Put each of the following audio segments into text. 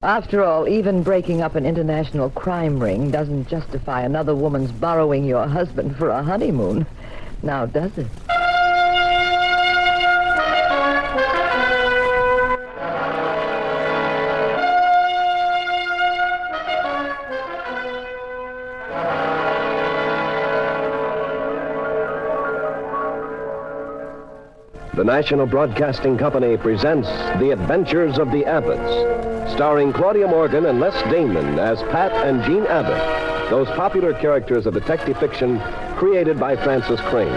After all, even breaking up an international crime ring doesn't justify another woman's borrowing your husband for a honeymoon. Now, does it? The National Broadcasting Company presents The Adventures of the Abbotts, starring Claudia Morgan and Les Damon as Pat and Jean Abbott, those popular characters of detective fiction created by Francis Crane.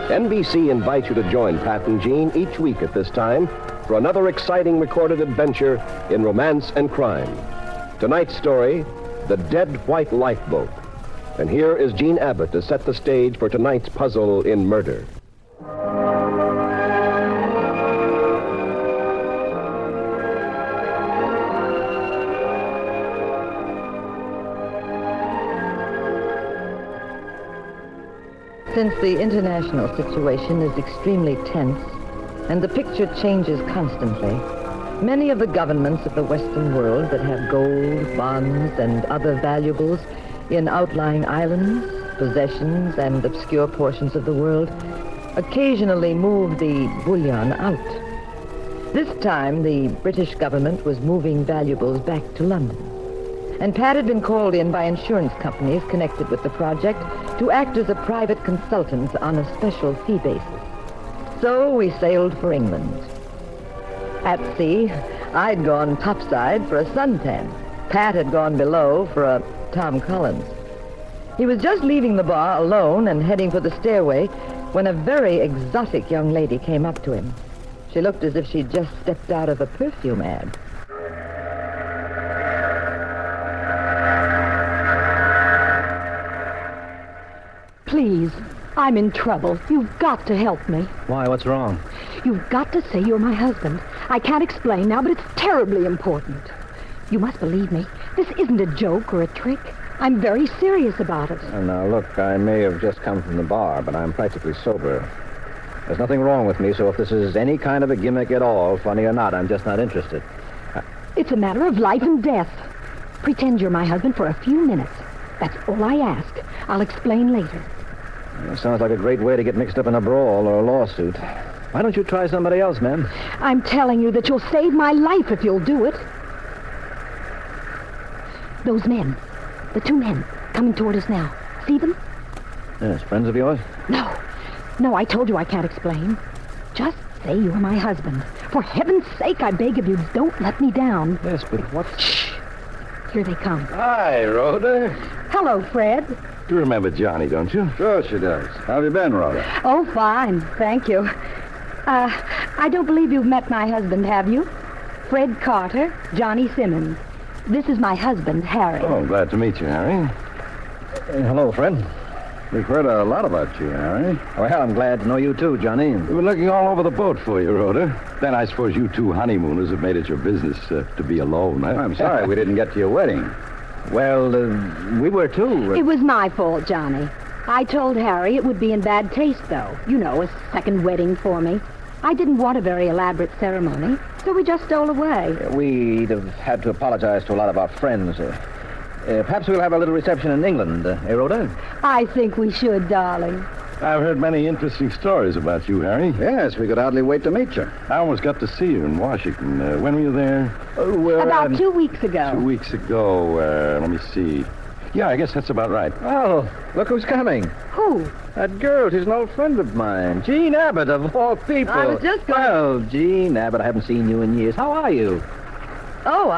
NBC invites you to join Pat and Jean each week at this time for another exciting recorded adventure in romance and crime. Tonight's story, The Dead-White Lifeboat. And here is Jean Abbott to set the stage for tonight's puzzle in murder. Since the international situation is extremely tense and the picture changes constantly, many of the governments of the Western world that have gold, bonds, and other valuables in outlying islands, possessions, and obscure portions of the world occasionally move the bullion out. This time, the British government was moving valuables back to London. And Pat had been called in by insurance companies connected with the project to act as a private consultant on a special fee basis. So we sailed for England. At sea, I'd gone topside for a suntan. Pat had gone below for a Tom Collins. He was just leaving the bar alone and heading for the stairway when a very exotic young lady came up to him. She looked as if she'd just stepped out of a perfume ad. Please, I'm in trouble. You've got to help me. Why, what's wrong? You've got to say you're my husband. I can't explain now, but it's terribly important. You must believe me. This isn't a joke or a trick. I'm very serious about it. Now, look, I may have just come from the bar, but I'm practically sober. There's nothing wrong with me, so if this is any kind of a gimmick at all, funny or not, I'm just not interested. It's a matter of life and death. Pretend you're my husband for a few minutes. That's all I ask. I'll explain later. It sounds like a great way to get mixed up in a brawl or a lawsuit. Why don't you try somebody else, ma'am? I'm telling you that you'll save my life if you'll do it. Those men, the two men, coming toward us now. See them? Yes, friends of yours? No, I told you I can't explain. Just say you're my husband. For heaven's sake, I beg of you, don't let me down. Yes, but what? Shh. Here they come. Hi, Rhoda. Hello, Fred. You remember Johnny, don't you? Sure she does. How have you been, Rhoda? Oh, fine. Thank you. I don't believe you've met my husband, have you? Fred Carter, Johnny Simmons. This is my husband, Harry. Oh, glad to meet you, Harry. Hello, Fred. We've heard a lot about you, Harry. Well, I'm glad to know you, too, Johnny. We've been looking all over the boat for you, Rhoda. Then I suppose you two honeymooners have made it your business to be alone, huh? I'm sorry we didn't get to your wedding. Well, we were, too. It was my fault, Johnny. I told Harry it would be in bad taste, though. You know, a second wedding for me. I didn't want a very elaborate ceremony, so we just stole away. We'd have had to apologize to a lot of our friends. Perhaps we'll have a little reception in England, Rhoda? I think we should, darling. I've heard many interesting stories about you, Harry. Yes, we could hardly wait to meet you. I almost got to see you in Washington. When were you there? About 2 weeks ago. 2 weeks ago. Let me see. Yeah, I guess that's about right. Oh, look who's coming. Who? That girl, she's an old friend of mine. Jean Abbott, of all people. I was just going... Well, Jean Abbott, I haven't seen you in years. How are you? Oh,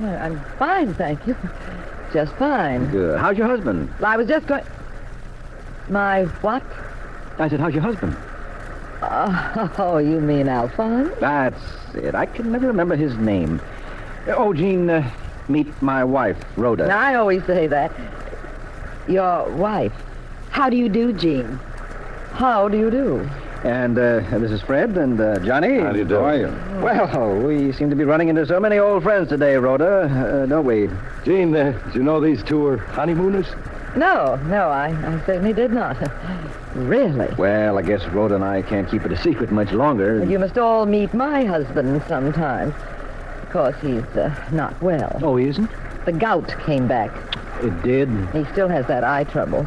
I'm fine, thank you. Just fine. Good. How's your husband? I was just going... My what? I said, how's your husband? Oh, you mean Alphonse? That's it. I can never remember his name. Oh, Jean, meet my wife, Rhoda. I always say that. Your wife. How do you do, Jean? How do you do? And this is Fred and Johnny. How do you do? How are you? Well, we seem to be running into so many old friends today, Rhoda, don't we? Jean, did you know these two are honeymooners? No, I certainly did not. Really? Well, I guess Rhoda and I can't keep it a secret much longer. You must all meet my husband sometime. because he's not well. Oh, he isn't? The gout came back. It did? He still has that eye trouble.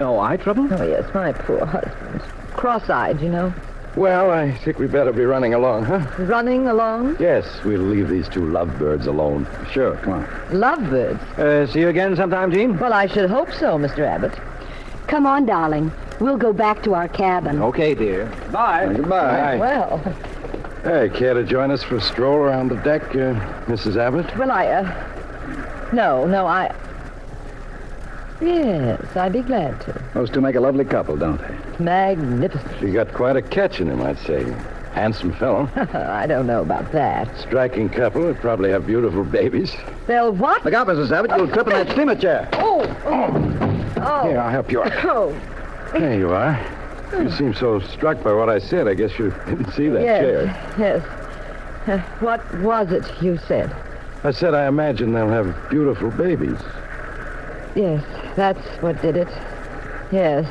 Oh, eye trouble? Oh, yes, my poor husband. Cross-eyed, you know. Well, I think we better be running along, huh? Running along? Yes, we'll leave these two lovebirds alone. Sure, come on. Lovebirds. See you again sometime, Jean? Well, I should hope so, Mr. Abbott. Come on, darling. We'll go back to our cabin. Okay, dear. Bye. Goodbye. Well, Hey, care to join us for a stroll around the deck, Mrs. Abbott? well, Yes, I'd be glad to. Those two make a lovely couple, don't they? Magnificent. She got quite a catch in him, I'd say. Handsome fellow. I don't know about that. Striking couple. They'll probably have beautiful babies. They'll what? Look out, Mrs. Abbott. You'll trip in that steamer chair. Oh. Here, I'll help you out. Oh, There you are. You seem so struck by what I said. I guess you didn't see that chair. yes. What was it you said? I said I imagine they'll have beautiful babies. Yes, that's what did it. Yes.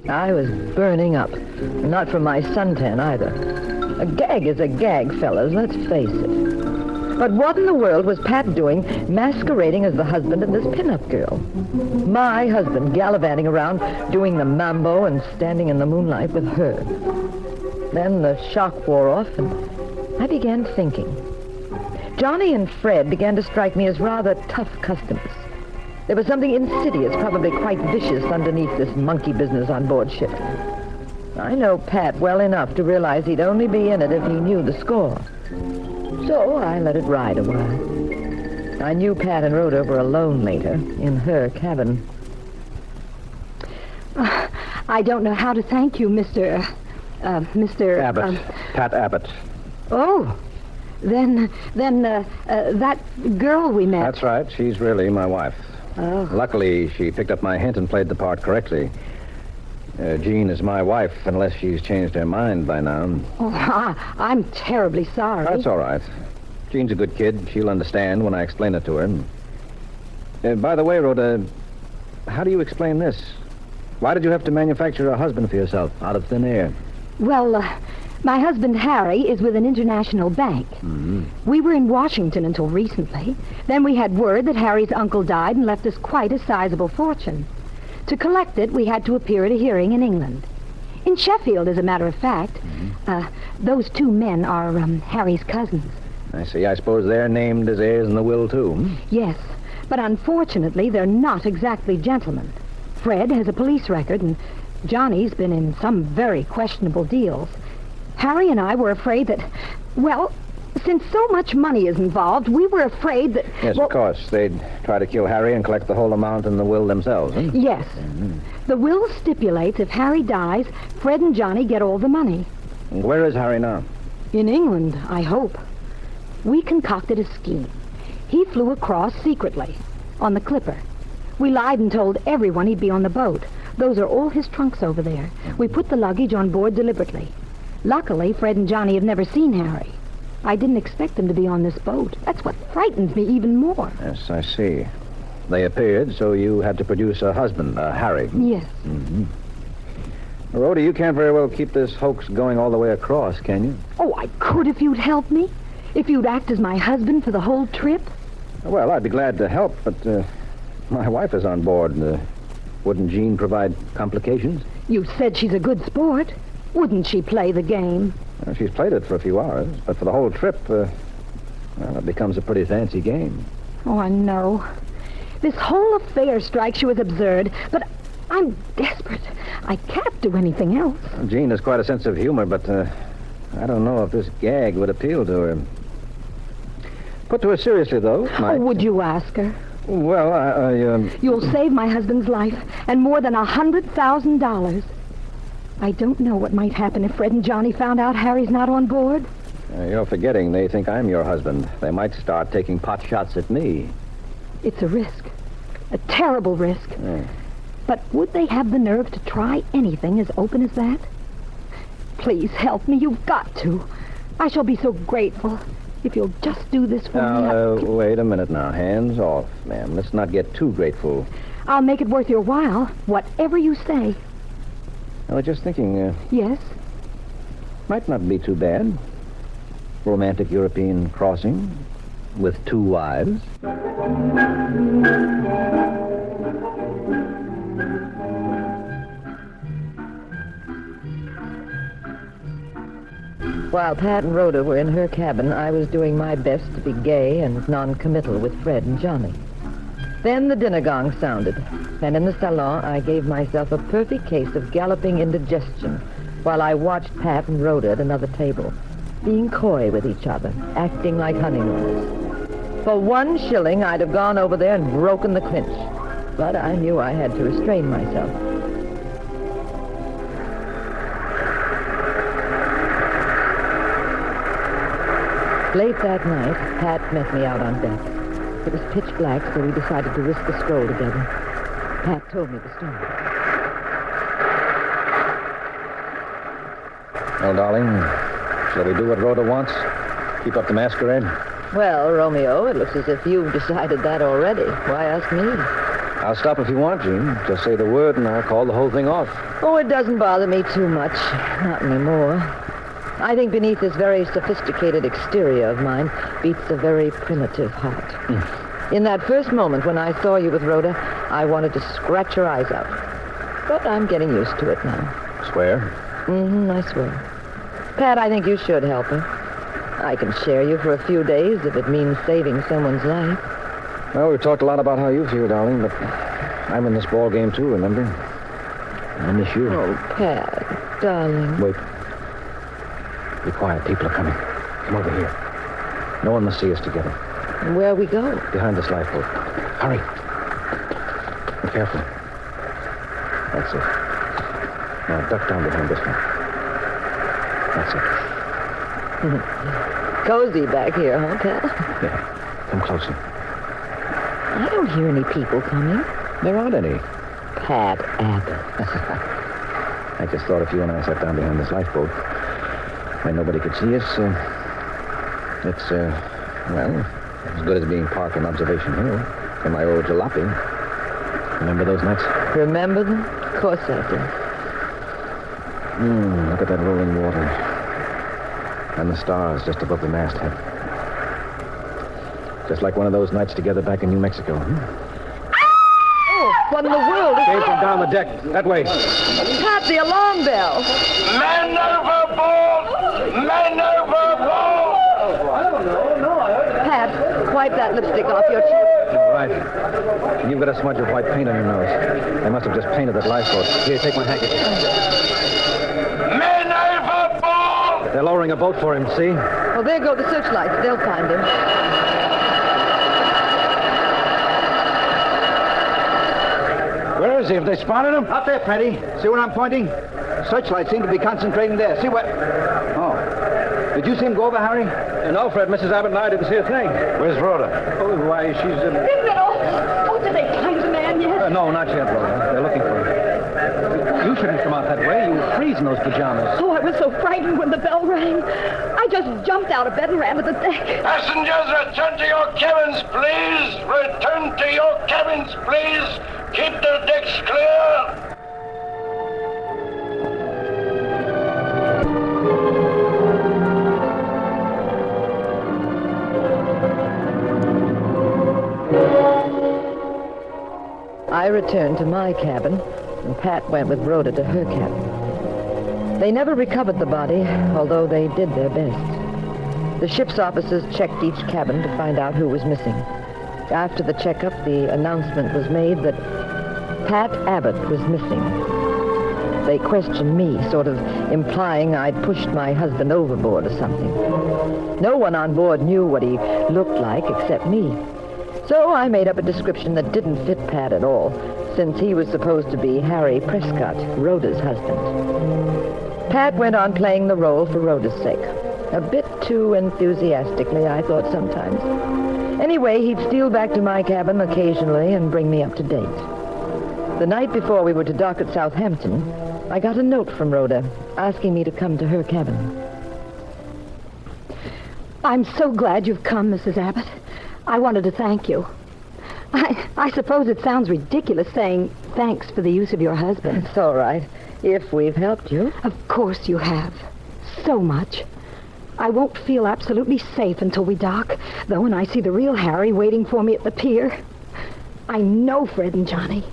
I was burning up. Not from my suntan, either. A gag is a gag, fellas, let's face it. But what in the world was Pat doing masquerading as the husband of this pinup girl? My husband gallivanting around doing the mambo and standing in the moonlight with her. Then the shock wore off and I began thinking. Johnny and Fred began to strike me as rather tough customers. There was something insidious, probably quite vicious, underneath this monkey business on board ship. I know Pat well enough to realize he'd only be in it if he knew the score. So I let it ride a while. I knew Pat and Rhoda were alone later, in her cabin. I don't know how to thank you, Mr. Abbott. Pat Abbott. Oh, then, that girl we met. That's right. She's really my wife. Oh. Luckily, she picked up my hint and played the part correctly. Jean is my wife, unless she's changed her mind by now. Oh, I'm terribly sorry. That's all right. Jean's a good kid. She'll understand when I explain it to her. By the way, Rhoda, how do you explain this? Why did you have to manufacture a husband for yourself out of thin air? Well, my husband, Harry, is with an international bank. Mm-hmm. We were in Washington until recently. Then we had word that Harry's uncle died and left us quite a sizable fortune. To collect it, we had to appear at a hearing in England. In Sheffield, as a matter of fact. Mm-hmm. Those two men are Harry's cousins. I see. I suppose they're named as heirs in the will, too. Hmm? Yes, but unfortunately, they're not exactly gentlemen. Fred has a police record, and Johnny's been in some very questionable deals. Harry and I were afraid that, well, since so much money is involved, we were afraid that... Yes, well, of course. They'd try to kill Harry and collect the whole amount in the will themselves. Hmm? Yes. The will stipulates if Harry dies, Fred and Johnny get all the money. And where is Harry now? In England, I hope. We concocted a scheme. He flew across secretly on the Clipper. We lied and told everyone he'd be on the boat. Those are all his trunks over there. We put the luggage on board deliberately. Luckily, Fred and Johnny have never seen Harry. I didn't expect them to be on this boat. That's what frightens me even more. Yes, I see. They appeared, so you had to produce a husband, Harry. Yes. Mm-hmm. Rhoda, you can't very well keep this hoax going all the way across, can you? Oh, I could if you'd help me. If you'd act as my husband for the whole trip. Well, I'd be glad to help, but my wife is on board. Wouldn't Jean provide complications? You said she's a good sport. Wouldn't she play the game? Well, she's played it for a few hours, but for the whole trip, well, it becomes a pretty fancy game. Oh, I know. This whole affair strikes you as absurd, but I'm desperate. I can't do anything else. Jean has quite a sense of humor, but I don't know if this gag would appeal to her. Put to her seriously, though. Oh, would you ask her? Well, You'll save my husband's life, and more than $100,000. I don't know what might happen if Fred and Johnny found out Harry's not on board. You're forgetting they think I'm your husband. They might start taking pot shots at me. It's a risk. A terrible risk. Yeah. But would they have the nerve to try anything as open as that? Please help me. You've got to. I shall be so grateful. If you'll just do this for me, Now, wait a minute now. Hands off, ma'am. Let's not get too grateful. I'll make it worth your while. Whatever you say. I was just thinking, Yes? might not be too bad. Romantic European crossing with 2 wives. While Pat and Rhoda were in her cabin, I was doing my best to be gay and non-committal with Fred and Johnny. Then the dinner gong sounded, and in the salon I gave myself a perfect case of galloping indigestion while I watched Pat and Rhoda at another table, being coy with each other, acting like honeymooners. For 1 shilling, I'd have gone over there and broken the clinch, but I knew I had to restrain myself. Late that night, Pat met me out on deck. It was pitch black, so we decided to risk a stroll together. Pat told me the story. Well, darling, shall we do what Rhoda wants? Keep up the masquerade? Well, Romeo, it looks as if you've decided that already. Why ask me? I'll stop if you want, Jean. Just say the word and I'll call the whole thing off. Oh, it doesn't bother me too much. Not anymore. I think beneath this very sophisticated exterior of mine beats a very primitive heart. In that first moment when I saw you with Rhoda, I wanted to scratch your eyes out. But I'm getting used to it now. Swear? Mm-hmm, I swear. Pat, I think you should help her. I can share you for a few days if it means saving someone's life. Well, we've talked a lot about how you feel, darling, but I'm in this ball game too, remember? I miss you. Oh, Pat, darling. Wait. Be quiet. People are coming. Come over here. No one must see us together. Where we go? Behind this lifeboat. Hurry. Be careful. That's it. Now, duck down behind this one. That's it. Cozy back here, huh, Pat? Yeah. Come closer. I don't hear any people coming. There aren't any. Pat Abbott. I just thought if you and I sat down behind this lifeboat, when nobody could see us, it's, well, as good as being parked on Observation Hill in my old jalopy. Remember those nights? Remember them? Of course I do. Look at that rolling water. And the stars just above the masthead. Just like one of those nights together back in New Mexico. Oh, what in the world is Came from down the deck. That way. Pat, the alarm bell. Men overboard! Men overboard! Pat, wipe that lipstick off your cheek. All right. And you've got a smudge of white paint on your nose. They must have just painted that lifeboat. Here, take my handkerchief. Men overboard! They're lowering a boat for him, see? Well, there go the searchlights. They'll find him. Where is he? Have they spotted him? Up there, Patty. See where I'm pointing? Searchlights seem to be concentrating there. See what? Oh. Did you see him go over, Harry? No, Fred. Mrs. Abbott and I didn't see a thing. Where's Rhoda? Oh, why, she's... Oh, did they find the man yet? no, not yet, Rhoda. They're looking for him. You shouldn't come out that way. You freeze in those pajamas. Oh, I was so frightened when the bell rang. I just jumped out of bed and ran to the deck. Passengers, return to your cabins, please! Return to your cabins, please! Keep the decks clear! I returned to my cabin, and Pat went with Rhoda to her cabin. They never recovered the body, although they did their best. The ship's officers checked each cabin to find out who was missing. After the checkup, the announcement was made that Pat Abbott was missing. They questioned me, sort of implying I'd pushed my husband overboard or something. No one on board knew what he looked like except me. So I made up a description that didn't fit Pat at all, since he was supposed to be Harry Prescott, Rhoda's husband. Pat went on playing the role for Rhoda's sake. A bit too enthusiastically, I thought sometimes. Anyway, he'd steal back to my cabin occasionally and bring me up to date. The night before we were to dock at Southampton, I got a note from Rhoda asking me to come to her cabin. I'm so glad you've come, Mrs. Abbott. I wanted to thank you. I suppose it sounds ridiculous saying thanks for the use of your husband. It's all right, if we've helped you. Of course you have. So much. I won't feel absolutely safe until we dock, though, when I see the real Harry waiting for me at the pier. I know Fred and Johnny.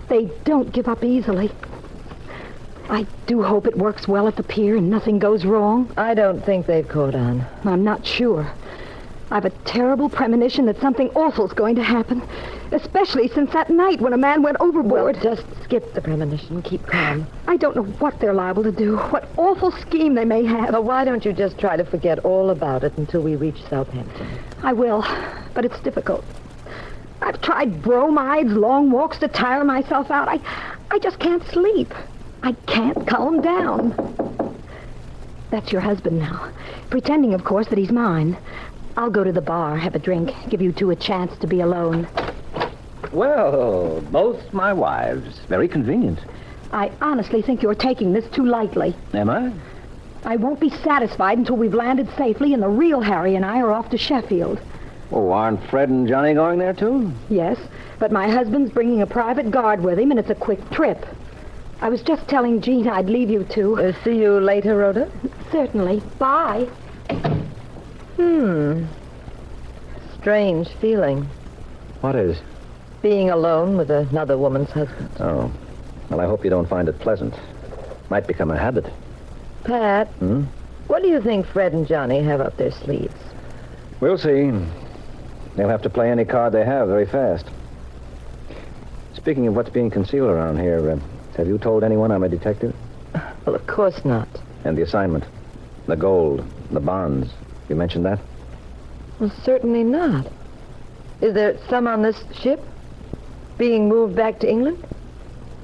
They don't give up easily. I do hope it works well at the pier and nothing goes wrong. I don't think they've caught on. I'm not sure. I've a terrible premonition that something awful's going to happen, especially since that night when a man went overboard. Well, just skip the premonition. Keep calm. I don't know what they're liable to do, what awful scheme they may have. Now, why don't you just try to forget all about it until we reach Southampton? I will, but it's difficult. I've tried bromides, long walks to tire myself out. I just can't sleep. I can't calm down. That's your husband now, pretending, of course, that he's mine. I'll go to the bar, have a drink, give you two a chance to be alone. Well, both my wives. Very convenient. I honestly think you're taking this too lightly. Am I? I won't be satisfied until we've landed safely and the real Harry and I are off to Sheffield. Oh, aren't Fred and Johnny going there, too? Yes, but my husband's bringing a private guard with him, and it's a quick trip. I was just telling Jean I'd leave you two. See you later, Rhoda? Certainly. Bye. Strange feeling. What is? Being alone with another woman's husband. Oh. Well, I hope you don't find it pleasant. Might become a habit. Pat, what do you think Fred and Johnny have up their sleeves? We'll see. They'll have to play any card they have very fast. Speaking of what's being concealed around here, have you told anyone I'm a detective? Well, of course not. And the assignment? The gold, the bonds. You mentioned that? Well, certainly not. Is there some on this ship? Being moved back to England?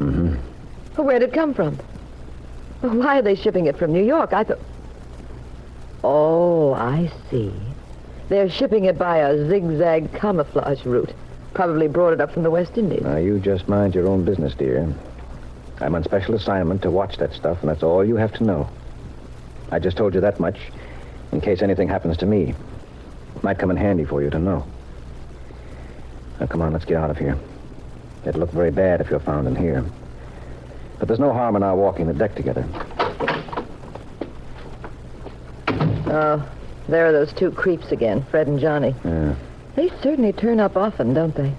Mm-hmm. Well, where'd it come from? Well, why are they shipping it from New York? I thought... Oh, I see. They're shipping it by a zigzag camouflage route. Probably brought it up from the West Indies. Now, you just mind your own business, dear. I'm on special assignment to watch that stuff, and that's all you have to know. I just told you that much in case anything happens to me. Might come in handy for you to know. Now, come on, let's get out of here. It'd look very bad if you're found in here. But there's no harm in our walking the deck together. Oh, there are those two creeps again, Fred and Johnny. Yeah. They certainly turn up often, don't they?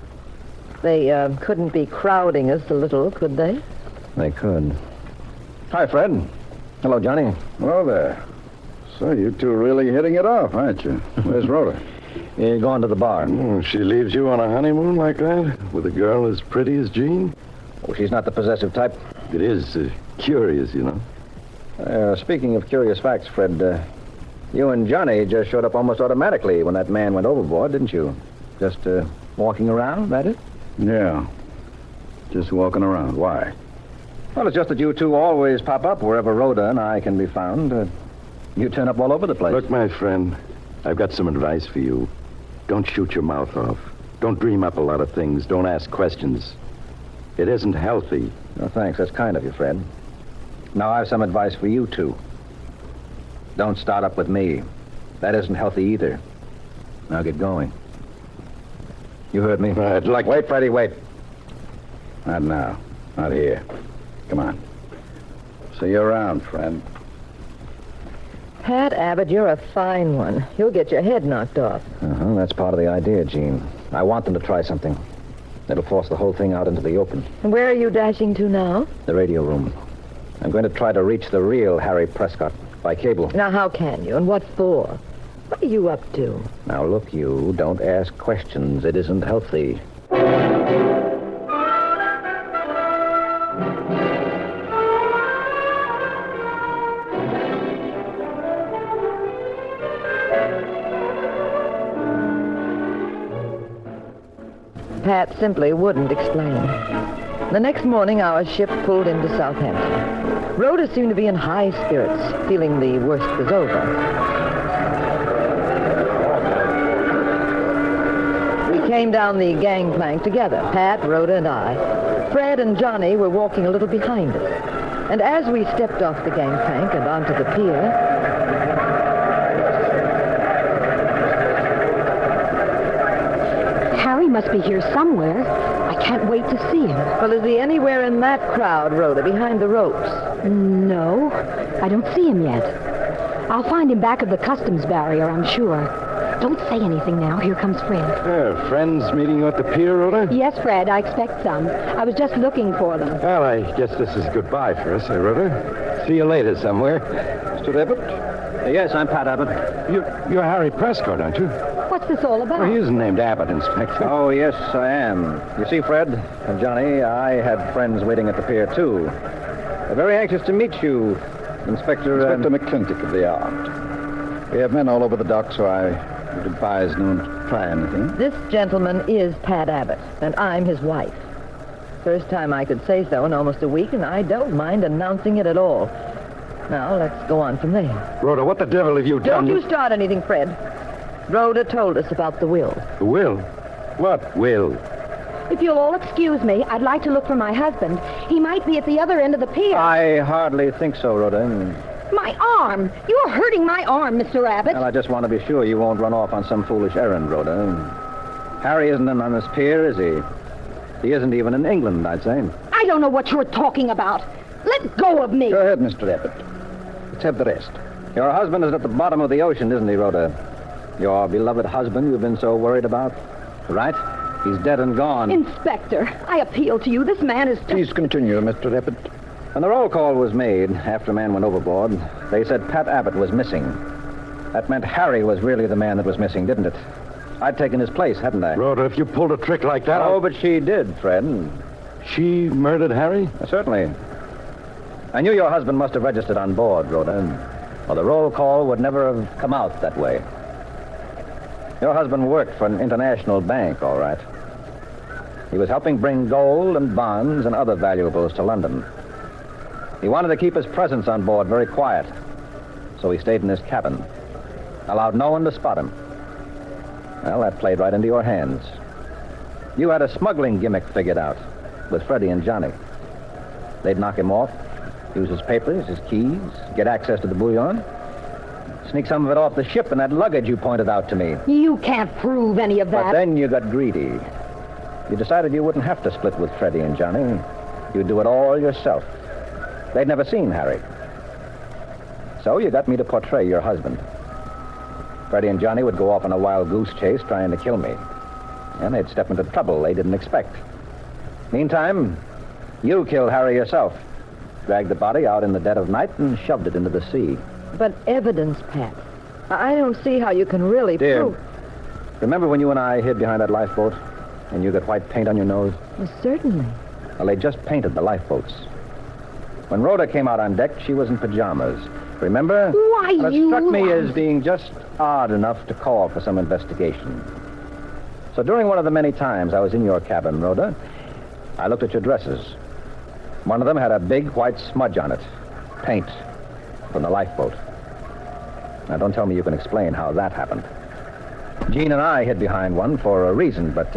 They couldn't be crowding us a little, could they? They could. Hi, Fred. Hello, Johnny. Hello there. So you two are really hitting it off, aren't you? Where's Rhoda? You're going to the bar. Oh, she leaves you on a honeymoon like that? With a girl as pretty as Jean? Oh, she's not the possessive type. It is curious, you know. Speaking of curious facts, Fred, you and Johnny just showed up almost automatically when that man went overboard, didn't you? Just walking around, that it? Yeah. Just walking around. Why? Well, it's just that you two always pop up wherever Rhoda and I can be found. You turn up all over the place. Look, my friend, I've got some advice for you. Don't shoot your mouth off. Don't dream up a lot of things. Don't ask questions. It isn't healthy. Oh, thanks. That's kind of you, Fred. Now, I have some advice for you two. Don't start up with me. That isn't healthy either. Now get going. You heard me? I'd like... Wait, Freddie, wait. Not now. Not here. Come on. See you around, friend. Pat Abbott, you're a fine one. You'll get your head knocked off. That's part of the idea, Jean. I want them to try something. It'll force the whole thing out into the open. And where are you dashing to now? The radio room. I'm going to try to reach the real Harry Prescott by cable. Now, how can you? And what for? What are you up to? Now, look, you don't ask questions. It isn't healthy. Pat simply wouldn't explain. The next morning, our ship pulled into Southampton. Rhoda seemed to be in high spirits, feeling the worst was over. We came down the gangplank together, Pat, Rhoda, and I. Fred and Johnny were walking a little behind us. And as we stepped off the gangplank and onto the pier, must be here somewhere. I can't wait to see him. Well, is he anywhere in that crowd, Rhoda, behind the ropes? No, I don't see him yet. I'll find him back at the customs barrier, I'm sure. Don't say anything now. Here comes Fred. Friends meeting you at the pier, Rhoda? Yes, Fred, I expect some. I was just looking for them. Well, I guess this is goodbye for us, Rhoda. See you later somewhere. Mr. Abbott? Yes, I'm Pat Abbott. You're Harry Prescott, aren't you? What's this all about? Well, he isn't named Abbott, Inspector. Oh, yes, I am. You see, Fred and Johnny, I had friends waiting at the pier, too. They're very anxious to meet you, Inspector McClintock of the Yard. We have men all over the dock, so I would advise no one to try anything. This gentleman is Pat Abbott, and I'm his wife. First time I could say so in almost a week, and I don't mind announcing it at all. Now, let's go on from there. Rhoda, what the devil have you done? Don't you start anything, Fred. Rhoda told us about the will. The will? What will? If you'll all excuse me, I'd like to look for my husband. He might be at the other end of the pier. I hardly think so, Rhoda. My arm! You're hurting my arm, Mr. Abbott. Well, I just want to be sure you won't run off on some foolish errand, Rhoda. Harry isn't on this pier, is he? He isn't even in England, I'd say. I don't know what you're talking about. Let go of me. Go ahead, Mr. Abbott. Let's have the rest. Your husband is at the bottom of the ocean, isn't he, Rhoda? Your beloved husband you've been so worried about? Right? He's dead and gone. Inspector, I appeal to you. This man is... Please continue, Mr. Abbott. When the roll call was made, after a man went overboard, they said Pat Abbott was missing. That meant Harry was really the man that was missing, didn't it? I'd taken his place, hadn't I? Rhoda, if you pulled a trick like that... Oh, but she did, Fred. She murdered Harry? Certainly. I knew your husband must have registered on board, Rhoda, or the roll call would never have come out that way. Your husband worked for an international bank, all right. He was helping bring gold and bonds and other valuables to London. He wanted to keep his presence on board very quiet, so he stayed in his cabin, allowed no one to spot him. Well, that played right into your hands. You had a smuggling gimmick figured out with Freddie and Johnny. They'd knock him off, use his papers, his keys, get access to the bullion, sneak some of it off the ship in that luggage you pointed out to me. You can't prove any of that. But then you got greedy. You decided you wouldn't have to split with Freddie and Johnny. You'd do it all yourself. They'd never seen Harry. So you got me to portray your husband. Freddie and Johnny would go off on a wild goose chase trying to kill me. And they'd step into trouble they didn't expect. Meantime, you killed Harry yourself. Dragged the body out in the dead of night and shoved it into the sea. But evidence, Pat. I don't see how you can really Dear, prove... remember when you and I hid behind that lifeboat and you got white paint on your nose? Well, certainly. Well, they just painted the lifeboats. When Rhoda came out on deck, she was in pajamas. Remember? Why, Well, it you... struck me as being just odd enough to call for some investigation. So during one of the many times I was in your cabin, Rhoda, I looked at your dresses. One of them had a big white smudge on it. Paint from the lifeboat. Now, don't tell me you can explain how that happened. Jean and I hid behind one for a reason, but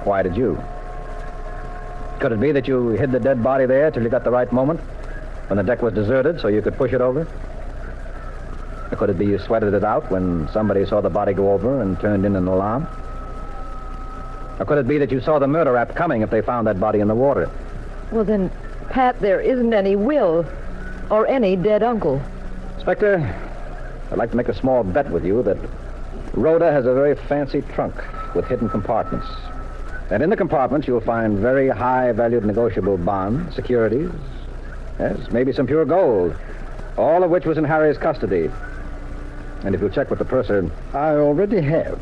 why did you? Could it be that you hid the dead body there till you got the right moment, when the deck was deserted, so you could push it over? Or could it be you sweated it out when somebody saw the body go over and turned in an alarm? Or could it be that you saw the murder rap coming if they found that body in the water? Well, then, Pat, there isn't any will or any dead uncle. Inspector, I'd like to make a small bet with you that Rhoda has a very fancy trunk with hidden compartments. And in the compartments, you'll find very high-valued negotiable bonds, securities, yes, maybe some pure gold, all of which was in Harry's custody. And if you check with the purser... I already have.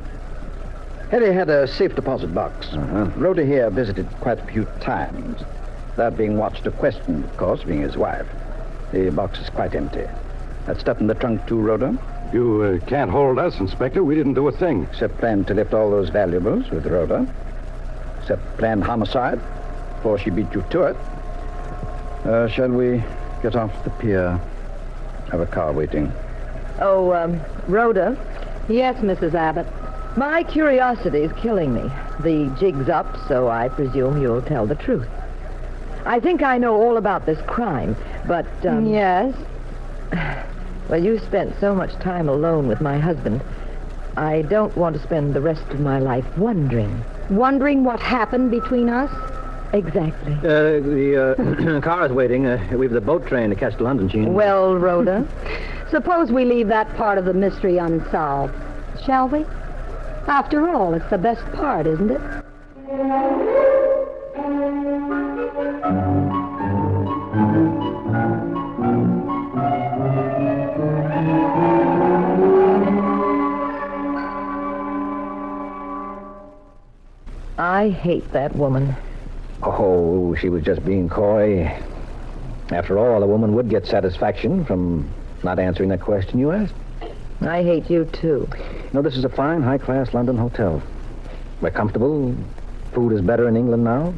Harry had a safe deposit box. Rhoda here visited quite a few times. That being watched or questioned, of course, being his wife. The box is quite empty. That stuff in the trunk, too, Rhoda? You can't hold us, Inspector. We didn't do a thing. Except plan to lift all those valuables with Rhoda. Except planned homicide before she beat you to it. Shall we get off the pier? Have a car waiting. Oh, Rhoda, Yes, Mrs. Abbott. my curiosity is killing me. The jig's up, so I presume you'll tell the truth. I think I know all about this crime, but, Yes? well, you spent so much time alone with my husband. I don't want to spend the rest of my life wondering. Wondering what happened between us? Exactly. The car is waiting. We've the boat train to catch to London, Jean. Well, Rhoda, Suppose we leave that part of the mystery unsolved, shall we? After all, it's the best part, isn't it? I hate that woman. Oh, she was just being coy. After all, a woman would get satisfaction from not answering that question you asked. I hate you, too. No, this is a fine, high-class London hotel. We're comfortable. Food is better in England now.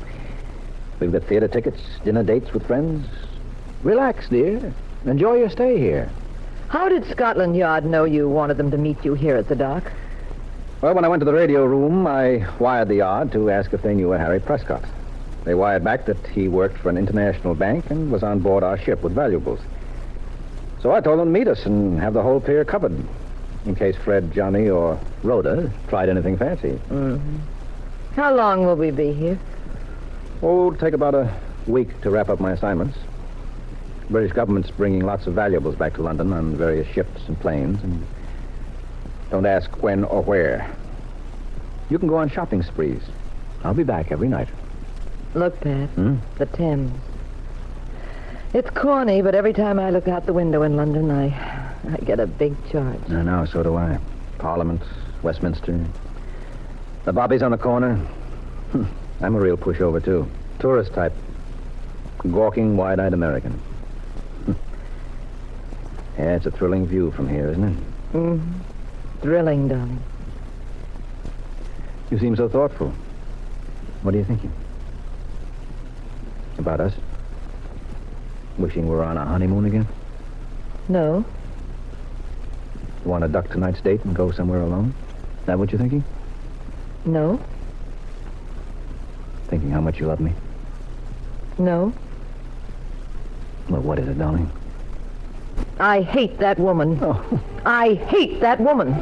We've got theater tickets, dinner dates with friends. Relax, dear. Enjoy your stay here. How did Scotland Yard know you wanted them to meet you here at the dock? Well, when I went to the radio room, I wired the yard to ask if they knew a Harry Prescott. They wired back that he worked for an international bank and was on board our ship with valuables. So I told them to meet us and have the whole pier covered, in case Fred, Johnny, or Rhoda tried anything fancy. Mm-hmm. How long will we be here? Oh, it'll take about a week to wrap up my assignments. The British government's bringing lots of valuables back to London on various ships and planes, and don't ask when or where. You can go on shopping sprees. I'll be back every night. Look, Pat, the Thames. It's corny, but every time I look out the window in London, I get a big charge. I know, so do I. Parliament, Westminster, the bobbies on the corner. I'm a real pushover, too. Tourist type. Gawking, wide-eyed American. Yeah, it's a thrilling view from here, isn't it? Mm-hmm. Thrilling, darling. You seem so thoughtful. What are you thinking? About us? Wishing we're on a honeymoon again? No. You want to duck tonight's date and go somewhere alone? Is that what you're thinking? No. Thinking how much you love me? No. Well, what is it, darling? I hate that woman. Oh. I hate that woman.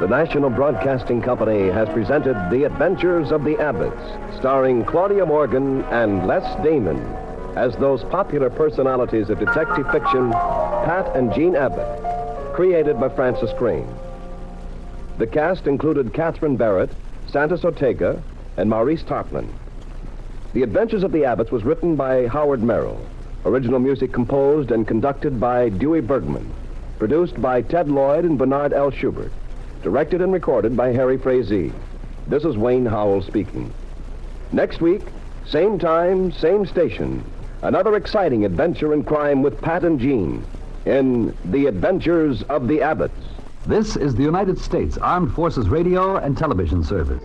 The National Broadcasting Company has presented The Adventures of the Abbotts, starring Claudia Morgan and Les Damon as those popular personalities of detective fiction, Pat and Jean Abbott, created by Francis Crane. The cast included Catherine Barrett, Santos Ortega, and Maurice Tarplin. The Adventures of the Abbotts was written by Howard Merrill. Original music composed and conducted by Dewey Bergman. Produced by Ted Lloyd and Bernard L. Schubert. Directed and recorded by Harry Frazee. This is Wayne Howell speaking. Next week, same time, same station. Another exciting adventure in crime with Pat and Jean in The Adventures of the Abbotts. This is the United States Armed Forces Radio and Television Service.